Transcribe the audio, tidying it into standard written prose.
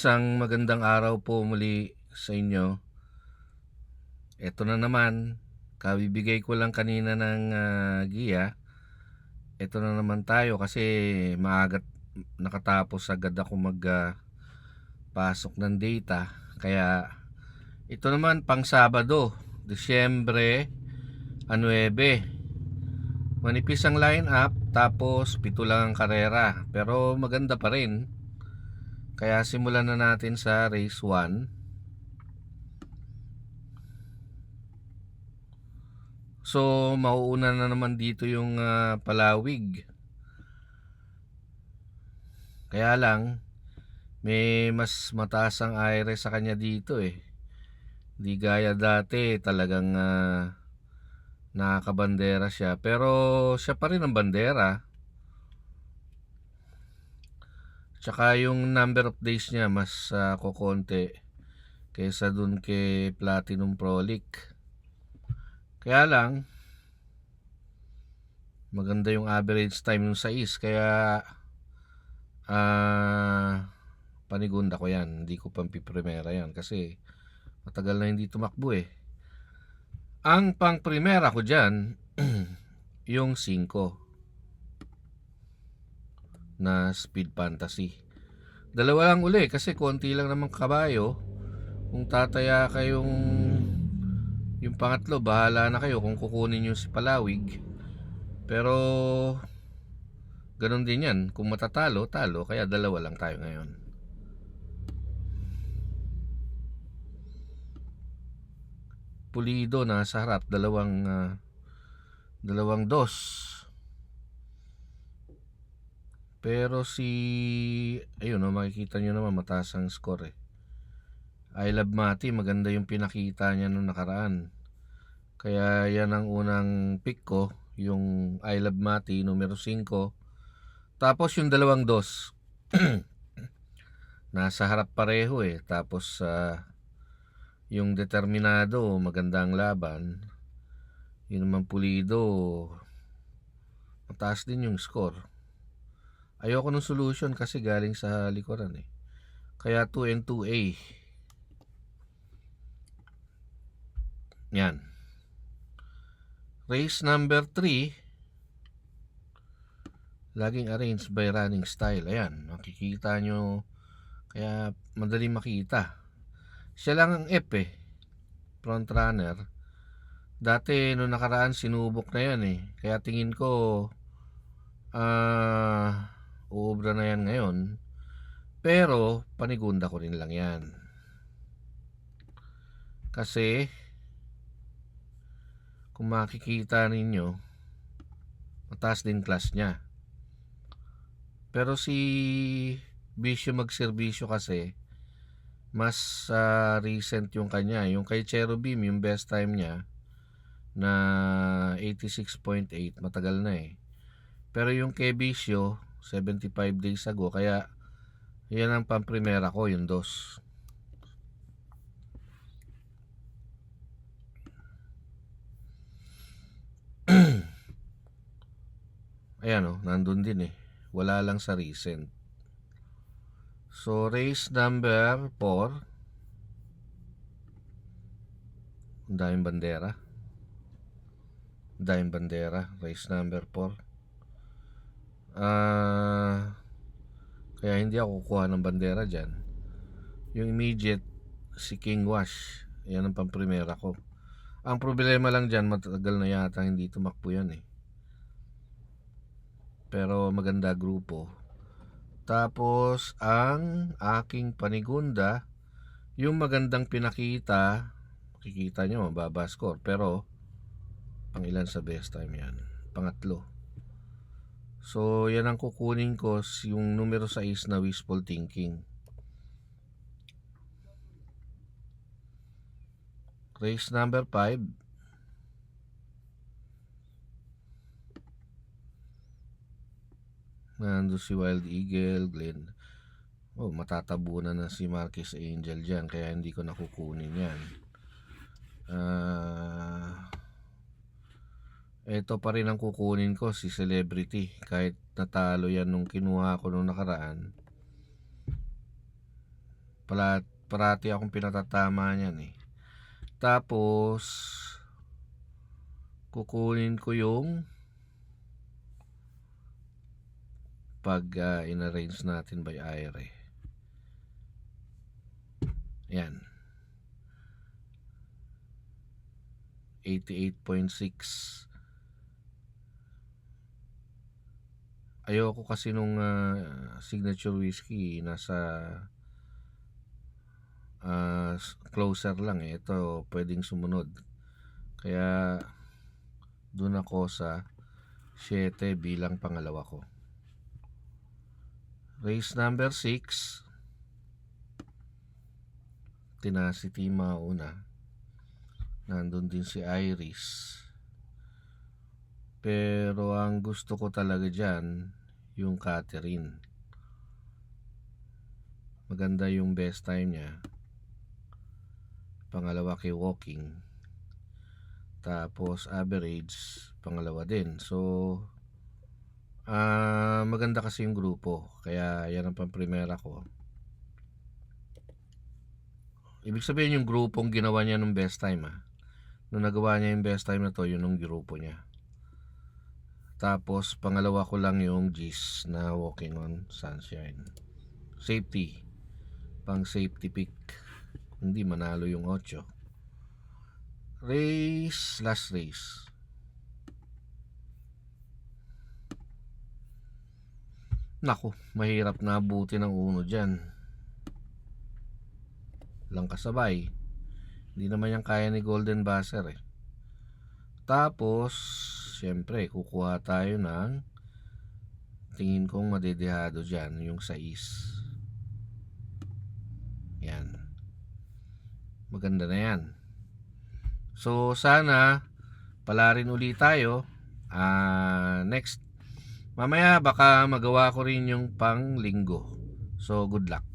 Isang magandang araw po muli sa inyo. Eto na naman, kabibigay ko lang kanina ng giya. Eto na naman tayo kasi maaga nakatapos agad ako pasok ng data. Kaya ito naman pang Sabado, Disyembre 9. Manipis ang line up tapos 7 lang ang karera, pero maganda pa rin. Kaya simulan na natin sa race 1. So mauuna na naman dito yung Palawig. Kaya lang may mas mataas ang aire sa kanya dito eh. Di gaya dati, talagang nakakabandera siya. Pero siya pa rin ang bandera. Tsaka yung number of days niya mas kukonti kaysa dun kay Platinum Prolic. Kaya lang maganda yung average time ng 6, kaya panigunda ko yan. Hindi ko pampipremera yan kasi matagal na hindi tumakbo eh. Ang pang primera ko dyan yung 5 na Speed Fantasy. Dalawa lang uli kasi konti lang naman kabayo. Kung tataya kayong yung pangatlo, bahala na kayo kung kukunin yung si Palawig. Pero ganun din yan, kung matatalo, talo. Kaya dalawa lang tayo ngayon. Pulido nasa harap, dalawang dos. Pero ayun makikita nyo naman mataas ang score eh. I Love Mati, maganda yung pinakita niya nung nakaraan. Kaya yan ang unang pick ko, yung I Love Mati numero 5. Tapos yung dalawang dos nasa harap pareho eh. Tapos yung Determinado, magandang laban. Yung naman Pulido, mataas din yung score. Ayoko ng solution kasi galing sa likuran eh. Kaya 2 and 2A. Yan. Race number 3, laging arranged by Running Style. Ayan, makikita nyo. Kaya madali makita. Siya lang ang F eh, front runner. Dati nung nakaraan sinubok na yan eh. Kaya tingin ko uubra na yan ngayon. Pero panigunda ko rin lang yan. Kasi kung makikita ninyo, mataas din class niya. Pero si Bisyo Magserbisyo kasi mas recent yung kanya. Yung kay Cherubim, yung best time niya na 86.8, matagal na eh. Pero yung kay Bisyo 75 days ago. Kaya yan ang pamprimera ko, yung 2. Ayan nandun din eh. Wala lang sa recent. So race number 4, ang daming bandera. Race number 4. Kaya hindi ako kukuha ng bandera dyan. Yung immediate, si King Wash, yan ang pamprimera ko. Ang problema lang dyan, matagal na yata hindi tumakbo yan eh. Pero maganda grupo. Tapos ang aking panigunda, yung magandang pinakita, makikita nyo mababa score, pero pang ilan sa best time yan? Pangatlo. So yan ang kukunin ko, yung numero 6 na Wishful Thinking. Race number 5, nandun si Wild Eagle, Glenn. Matatabunan na si Marquez Angel dyan, kaya hindi ko nakukunin yan. Ito pa rin ang kukunin ko, si Celebrity. Kahit natalo yan nung kinuha ko nung nakaraan, Parati akong pinatatama niyan eh. Tapos kukunin ko yung pag in-arrange natin by IRE. Yan. 88.6. Ayoko kasi nung signature whiskey nasa closer lang eh. Ito pwedeng sumunod. Kaya doon ako sa 7 bilang pangalawa ko. Race number 6. Tenacity mauna. Nandun din si Iris. Pero ang gusto ko talaga dyan, yung Catherine. Maganda yung best time niya. Pangalawa kay Walking. Tapos average, pangalawa din. So, maganda kasi yung grupo. Kaya yan ang pang-primera ko. Ibig sabihin yung grupong ginawa niya nung best time Nung nagawa niya yung best time na to, yun yung grupo niya. Tapos pangalawa ko lang yung G's na Walking on Sunshine. Safety. Pang safety pick. Hindi manalo yung 8. Last race. Naku, mahirap na abutin ng uno dyan. Lang kasabay. Hindi naman yan kaya ni Golden Buzzer eh. Tapos syempre kukuha tayo ng tingin kong madedehado dyan, yung 6. Yan. Maganda na yan. So sana pala rin ulit tayo. Next mamaya baka magawa ko rin yung pang linggo. So good luck.